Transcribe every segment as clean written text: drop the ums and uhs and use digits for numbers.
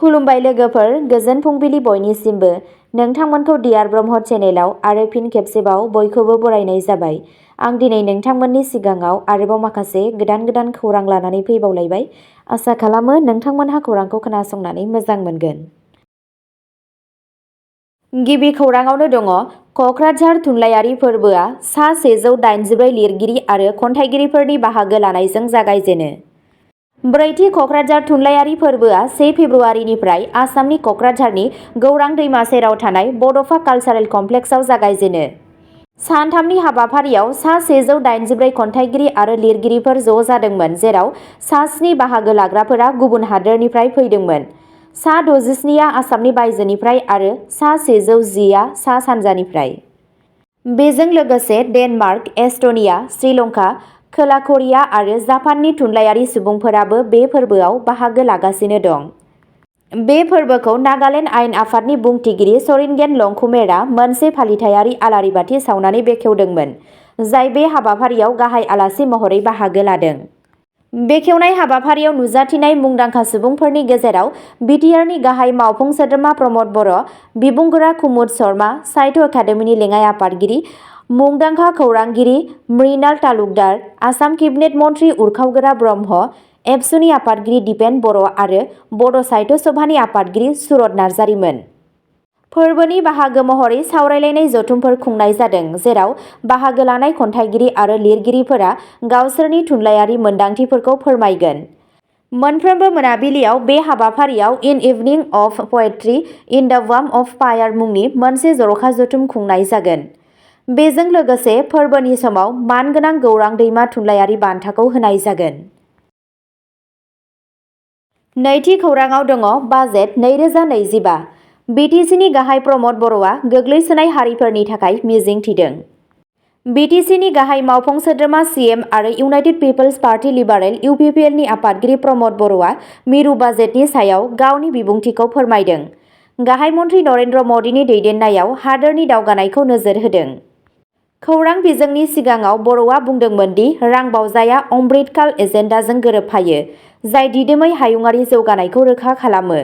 खुलुमबाय लोगोफोर, गोजोन फुंबिलि बयनिसिमबो। नोंथांमोनखौ डियार ब्रह्म चेनेलाव आरो फिन खेबसेबाव बयखौबो बरायनाय जाबाय। आं दिनै नोंथांमोननि सिगाङाव आरोबाव माखासे गोदान खौरां लानानै फैबावलायबाय। आसा खालामो नोंथांमोनहा खौरांखौ खोनासंनानै मोजां मोनगोन। गिबि खौराङावनो दङ, क'क्राझार थुनलाइयारि फोरबोआ सा 184 लिरगिरि आरो खन्थाइगिरिफोरनि बाहागो लानायजों जागायजेनो। ब्रैथि क'क्राझार थुनलाइयारि फोरबोआ 1 फेब्रुआरिनिफ्राय आसामनि क'क्राझारनि गौरां दैमा सेराव थानाय बड'फा कालचारेल कमप्लेक्सआव जागायजेनो। सानथामनि हाबाफारियाव सा 184 खन्थाइगिरि आरो लिरगिरिफोर ज' जादोंमोन, जेराव सा 7 बाहागो लाग्राफोरा गुबुन हादोरनिफ्राय फैदोंमोन। सा 67आ आसामनि बायजोनिफ्राय आरो सा 110आ सा सानजानिफ्राय। बेजों लोगोसे डेनमार्क, एस्ट'निया, श्रीलंका, खोला करिया आरो जापाननि थुनलाइयारि सुबुंफोराबो बे फोरबोआव बाहागो लागासिनो दं। बे फोरबोखौ नागालेन्ड आयेन आफादनि बुंथिगिरि सरिनगेन लंकुमेरआ मोनसे फालिथायारि आलारि बाथि सावनानै बेखेवदोंमोन, जाय बे हाबाफारियाव गाहाय आलासि महरै बाहागो लादों। बेखेवनाय हाबाफारियाव नुजाथिनाय मुंदांखा सुबुंफोरनि गेजेराव बिटिआरनि गाहाय मावफुं सोद्रोमा प्रमद बर', बिबुंगोरा कुमुद शर्मा, साहित्य एकाडेमिनि लेङाइ आफादगिरि, मुंदांखा खौरांगिरि मृणाल तालुकदार, आसाम केबिनेट मन्थ्रि उरखावगोरा ब्रह्म, एबसुनि आफादगिरि दिपेन बर' आरो बड' साहित्य सभानि आफादगिरि सुरत नार्जारिमोन। फोरबोनि बाहागो महरै सावरायलायनाय जथुमफोर खुंनाय जादों, जेराव बाहागो लानाय खन्थाइगिरि आरो लिरगिरिफोरा गावसोरनि थुनलाइयारि मोनदांथिफोरखौ फोरमायगोन। मोनफ्रोमबो मोनाबिलियाव बे हाबाफारियाव इन इभनिं of poetry in the warm of fire मुंनि मोनसे जर'खा जथुम खुंनाय जागोन। बेजों लोगोसे फोरबोनि समाव मानगोनां गौरां दैमा थुनलाइयारि बान्थाखौ होनाय जागोन। नैथि खौराङाव दङ, बाजेट 2025। बिटिसिनि गाहाय प्रमद बर'आ गोग्लैसोनाय हारिफोरनि थाखाय मिजिं थिदों। बिटिसिनि गाहाय मावफुं सोद्रोमा सिएम आरो इउनाइटेड पिपल्स पार्टी लिबारेल UPPLनि आफादगिरि प्रमद बर'आ मिरु बाजेटनि सायाव गावनि बिबुंथिखौ फोरमायदों। गाहाय मन्थ्रि नरेन्द्र मदिनि दैदेननायाव हादोरनि दावगानायखौ नोजोर होदों। खौरां बिजोंनि सिगाङाव बर'आ बुंदोंमोन दि रां बावजाया अमृतकाल एजेन्डाजों गोरोबफायो, जाय दिदोमै हायुङारि जौगानायखौ रोखा खालामो।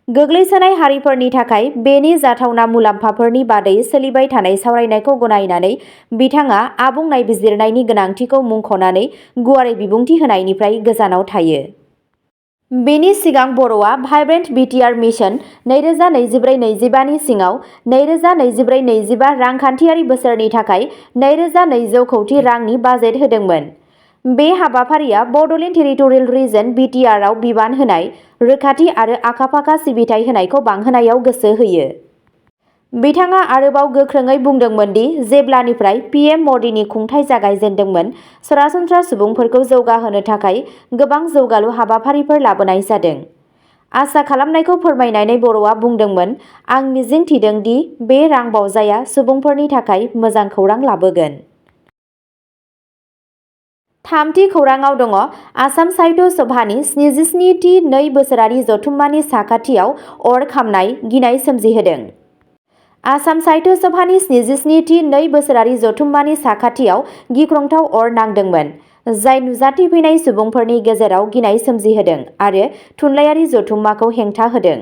गोग्लैसोनाय हारिफोरनि थाखाय बेनि जाथावना मुलाम्फाफोरनि बादै सोलिबाय थानाय सावरायनायखौ गनायनानै बिथाङा आबुं नायबिजिरनायनि गोनांथिखौ मुंख'नानै गुवारै बिबुंथि होनायनिफ्राय गोजानाव थायो। बेनि सिगां बर'आ भाइब्रेन्ट बिटिआर मिशन 2024-25 नि सिङाव 2024-25 रांखान्थियारि बोसोरनि थाखाय 2200 कौटि रांनि बाजेट होदोंमोन। बे हाबाफारिया बड'लेण्ड टेरिटरियेल रिजन (BTR) आव बिबान होनाय, रोखाथि आरो आखा-फाखा सिबिथाइ होनायखौ बांहोनायाव गोसो होयो। बिथाङा आरोबाव गोख्रोङै बुंदोंमोन दि जेब्लानिफ्राय PM मदिनि खुंथाय जागायजेन्दोंमोन, सरासनस्रा सुबुंफोरखौ जौगाहोनो थाखाय गोबां जौगालु हाबाफारिफोर लाबोनाय जादों। आसा खालामनायखौ फोरमायनानै बर'आ बुंदोंमोन, आं मिजिं थिदों दि बे रां बावजाया सुबुंफोरनि थाखाय मोजां खौरां लाबोगोन। थामथि खौराङाव दङ, आसाम साहित्य सभानि 77थि 2 बोसोरारि जथुम्मानि साखाथियाव अर खामनाय गिनाय सोमजिहोदों। आसाम साहित्य सभानि 77थि 2 बोसोरारि जथुम्मानि साखाथियाव गिख्रंथाव अर नांदोंमोन, जाय नुजाथिफैनाय सुबुंफोरनि गेजेराव गिनाय सोमजिहोदों आरो थुनलाइयारि जथुम्माखौ हेंथा होदों।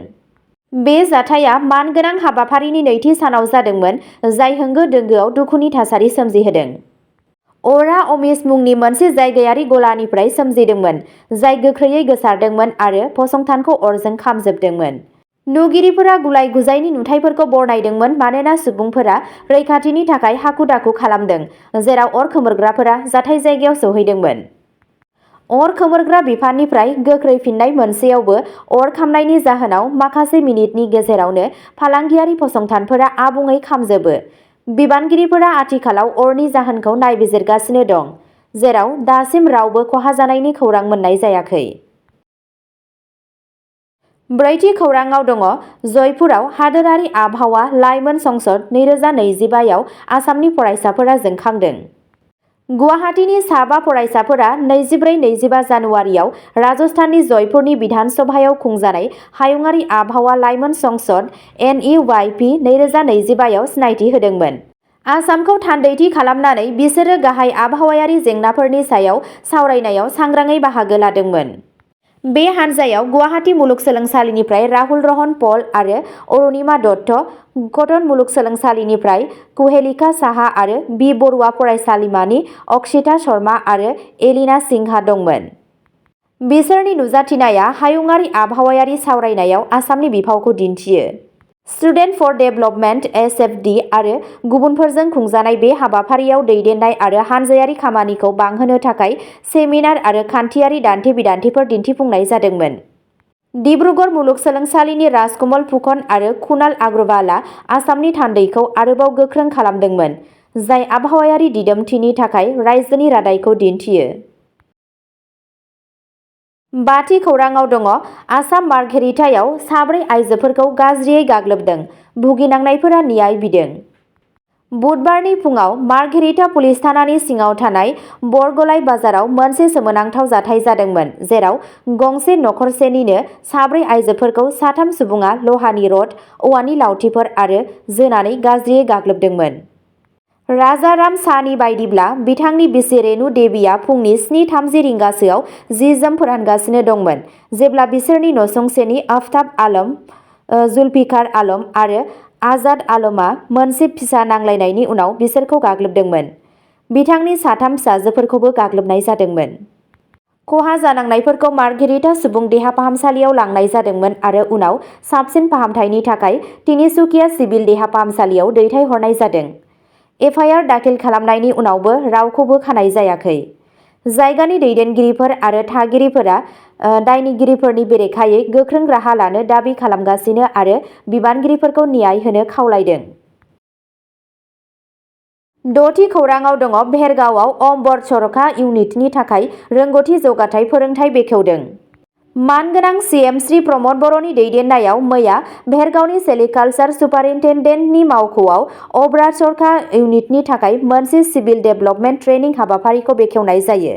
बे जाथाया मानगोनां हाबाफारिनि नैथि सानाव जादोंमोन, जाय होंगो-दोंगोआव दुखुनि थासारि सोमजिहोदों। अरआ अमिश मुंनि मोनसे जायगायारि गलानिफ्राय सोमजिदोंमोन, जाय गोख्रैयै गोसारदोंमोन आरो फसंथानखौ अरजों खामजोबदोंमोन। नुगिरिफोरा गुलाय-गुजायनि नुथायफोरखौ बरनायदोंमोन मानोना सुबुंफोरा रैखाथिनि थाखाय हाखु-दाखु खालामदों, जेराव अर खोमोरग्राफोरा जाथाय जायगायाव सौहैदोंमोन। अर खोमोरग्रा बिफाननिफ्राय गोख्रै फिननाय मोनसेयावबो अर खामनायनि जाहोनाव माखासे मिनिटनि गेजेरावनो फालांगियारि फसंथानफोरा आबुङै खामजोबो। बिबानगिरिफोरा आथिखालाव अरनि जाहोनखौ नायबिजिरगासिनो दं, जेराव दासिम रावबो खहा जानायनि खौरां मोननाय जायाखै। ब्रैथि खौराङाव दङ, जयपुराव हादोरारि आबहावा लाइमोन संसद 2025 आव आसामनि फरायसाफोरा जोंखांदों। गुवाहाटीनि साबा फरायसाफोरा 24-25 जानुवारियाव राजस्थाननि जयपुरनि बिधान सभायाव खुंजानाय हायुङारि आबहावा लाइमोन संसद NEYP 2025 आव सिनायथि होदोंमोन। आसामखौ थान्दैथि खालामनानै बिसोरो गाहाय आबहावायारि जेंनाफोरनि सायाव सावरायनायाव सांग्राङै बाहागो लादोंमोन। बे हानजायाव गुवाहाटी मुलुगसोलोंसालिनिफ्राय राहुल रहन पल आरो अरुणिमा दत्त, कटन मुलुगसोलोंसालिनिफ्राय कुहेलिका साहा आरो बी बरुवा फरायसालिमानि अक्षिता शर्मा आरो एलिना सिंहा दंमोन। बिसोरनि नुजाथिनाया हायुङारि आबहावायारि सावरायनायाव आसामनि बिफावखौ दिन्थियो। स्टुडेन्ट फर डेभेलपमेन्ट (SFD) आरो गुबुनफोरजों खुंजानाय बे हाबाफारियाव दैदेननाय आरो हानजायारि खामानिखौ बांहोनो थाखाय सेमिनार आरो खान्थियारि दान्थे-बिदान्थेफोर दिन्थिफुंनाय जादोंमोन। डिब्रुगड़ मुलुगसोलोंसालिनि राजकमल फुकन आरो कुणाल अग्रवालआ आसामनि थान्दैखौ आरोबाव गोख्रों खालामदोंमोन, जाय आबहावायारि दिदोमथिनि थाखाय रायजोनि रादायखौ दिन्थियो। बाथि खौराङाव दङ आसाम मार्घेरिटायाव साब्रै आइजोफोरखौ गाज्रियै गाग्लोबदों, भुगिनांनायफोरा न्याय बिदों। बुधबारनि फुङाव मार्घेरिटा पुलिस थानानि सिङाव थानाय बरगलाइ बाजाराव मोनसे सोमोनांथाव जाथाय जादोंमोन, जेराव गंसे नखरसेनिनो साब्रै आइजोफोरखौ साथाम सुबुङा लहानि रड, औवानि लावथिफोर आरो जोनानै गाज्रियै गाग्लोबदोंमन। राजाराम शाहनि बायदिब्ला बिथांनि बिसि रेणु देवीआ फुंनि 7:30 रिंगासोआव जि-जोम फोरानगासिनो दंमोन, जेब्ला बिसोरनि नसुंसेनि आफताब आलम, जुल्फिकार आलम आरो आजाद आलमआ मोनसे फिसा नांलायनायनि उनाव बिसोरखौ गाग्लोबदोंमोन। बिथांनि साथाम फिसाजोफोरखौबो गाग्लोबनाय जादोंमोन। खहा जानांनायफोरखौ मार्घेरिटा सुबुं देहा फाहामसालियाव लांनाय जादोंमोन आरो उनाव साबसिन फाहामथायनि थाखाय तिनिसुकिया सिभिल देहा फाहामसालियाव दैथायहरनाय जादों। एफआइआर दाखिल खालामनायनि उनावबो रावखौबो खानाय जायाखै। जायगानि दैदेनगिरिफोर आरो थागिरिफोरा दायनिगिरिफोरनि बेरेखायै गोख्रों राहा लानो दाबि खालामगासिनो आरो बिबानगिरिफोरखौ न्याय होनो खावलायदों। द'थि खौराङाव दङ भेरगावआव अम्बर सरका इउनिटनि थाखाय रोंग'थि जौगाथाय फोरोंथाय बेखेवदों। मानगोनां सीएम श्री प्रमद बर'नि दैदेननायाव मैया भेरगावनि सेरिकालचार सुपारिनटेन्डेन्टनि मावख'आव अब्रा सरका इउनिटनि थाखाय मोनसे सिभिल डेभेलपमेन्ट ट्रेनिं हाबाफारिखौ बेखेवनाय जायो।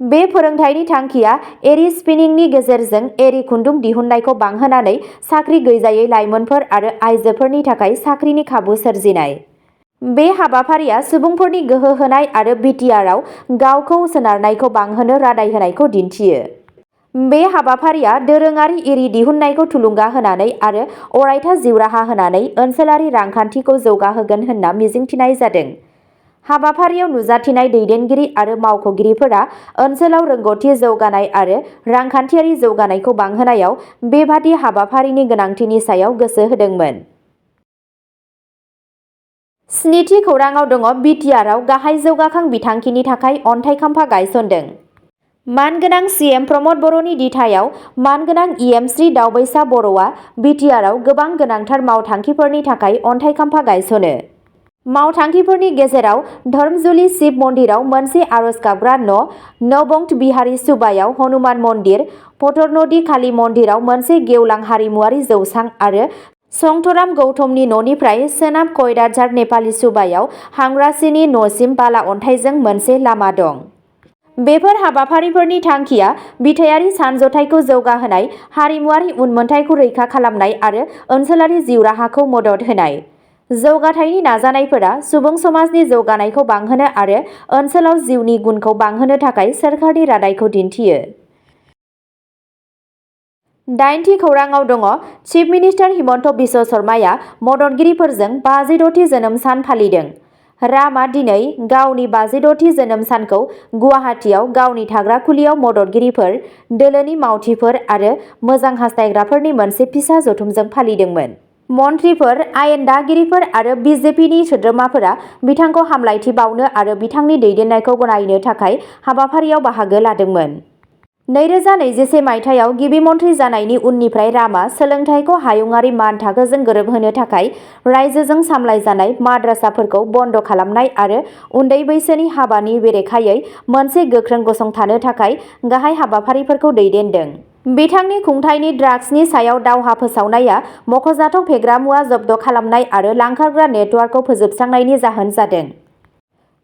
बे फोरोंथायनि थांखिया एरि स्पिनिंनि गेजेरजों एरि खुन्दुं दिहुननायखौ बांहोनानै साख्रि गैजायै लाइमोनफोर आरो आइजोफोरनि थाखाय साख्रिनि खाबु सोरजिनाय। बे हाबाफारिया सुबुंफोरनि गोहो होनाय आरो बिटिआरआव गावखौ सोनारनायखौ बांहोनो रादाय होनायखौ दिन्थियो। बे हाबाफारिया दोरोङारि एरि दिहुननायखौ थुलुंगा होनानै आरो अरायथा जिउ राहा होनानै ओनसोलारि रांखान्थिखौ जौगाहोगोन होनना मिजिंथिनाय जादों। हाबाफारियाव नुजाथिनाय दैदेनगिरि आरो मावख'गिरिफोरा ओनसोलाव रोंग'थि जौगानाय आरो रांखान्थियारि जौगानायखौ बांहोनायाव बेबादि हाबाफारिनि गोनांथिनि सायाव गोसो होदोंमोन। स्निथि खौराङाव दङ बिटिआरआव गाहाय जौगाखां बिथांखिनि थाखाय अन्थाइ खाम्फा गायसनदों। मानगोनां सीएम प्रमद बर'नि दिथायाव मानगोनां इएम श्री दावबायसा बर'आ बिटिआरआव गोबां गोनांथार मावथांखिफोरनि थाखाय अन्थाइ खाम्फा गायसनो। मावथांखिफोरनि गेजेराव धर्मजुलि शिव मन्दिराव मोनसे आरज गाबग्रा न', नबंत बिहारी सुबायाव हनुमान मन्दिर, पथरनदि काली मन्दिराव मोनसे गेवलां हारिमुआरि जौसां आरो संतराम गौतमनि न'निफ्राय सोनाब क'क्राझार नेपालि सुबायाव हांग्रासिनि न'सिम बाला अन्थाइजों मोनसे लामा दं। बेफोर हाबाफारिफोरनि थांखिया बिथायारि सानज'थायखौ जौगाहोनाय, हारिमुआरि उनमोनथायखौ रैखा खालामनाय आरो ओनसोलारि जिउ राहाखौ मदद होनाय। जौगाथायनि नाजानायफोरा सुबुं समाजनि जौगानायखौ बांहोनो आरो ओनसोलाव जिउनि गुनखौ बांहोनो थाखाय सोरखारनि रादायखौ दिन्थियो। दाइनथि खौराङाव दङ चिफ मिनिस्टार हिमन्त बिश्व शर्माया मददगिरिफोरजों 56थि जोनोम सान फालिदों। रामआ दिनै गावनि 56थि जोनोम सानखौ गुवाहाटीआव गावनि थाग्रा खुलियाव मददगिरिफोर, दोलोनि मावथिफोर आरो मोजां हास्थायग्राफोरनि मोनसे फिसा जथुमजों फालिदोंमोन। मन्थ्रिफोर, आयेन दागिरिफोर आरो बिजेपिनि सोद्रोमाफोरा बिथांखौ हामलायथि बावनो आरो बिथांनि दैदेननायखौ गनायनो थाखाय हाबाफारियाव बाहागो लादोंमोन। 2021 मायथाइयाव गिबि मन्थ्रि जानायनि उननिफ्राय रामआ सोलोंथाइखौ हायुङारि मानथाखोजों गोरोबहोनो थाखाय रायजोजों सामलायजानाय माद्रासाफोरखौ बन्द खालामनाय आरो उन्दै बैसोनि हाबानि बेरेखायै मोनसे गोख्रों गसंथानो थाखाय गाहाय हाबाफारिफोरखौ दैदेनदों। बिथांनि खुंथायनि ड्राग्सनि सायाव दावहा फोसावनाया मख'जाथाव फेग्रा मुवा जब्द खालामनाय आरो लांखारग्रा नेटवार्कखौ फोजोबस्रांनायनि जाहोन जादों।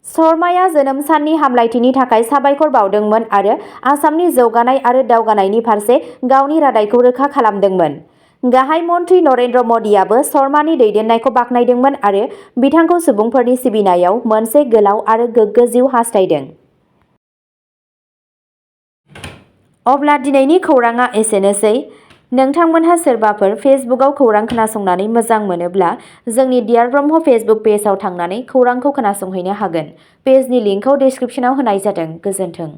शर्माया जोनोम साननि हामलायथिनि थाखाय साबायखर बावदोंमोन आरो आसामनि जौगानाय आरो दावगानायनि फारसे गावनि रादायखौ रोखा खालामदोंमोन। गाहाय मन्थ्रि नरेन्द्र मदिआबो शर्मानि दैदेननायखौ बाख्नायदोंमोन आरो बिथांखौ सुबुंफोरनि सिबिनायाव मोनसे गोलाव आरो गोग्गो जिउ हास्थायदों। अब्ला दिनैनि खौराङा एसेनोसै। नोंथांमोनहा सोरबाफोर फेसबुकआव खौरां खोनासंनानै मोजां मोनोब्ला जोंनि डियार ब्रह्म फेसबुक पेजआव थांनानै खौरांखौ खोनासंहैनो हागोन। पेजनि लिंकखौ डिस्क्रिप्शनाव होनाय जादों। गोजोन्थों।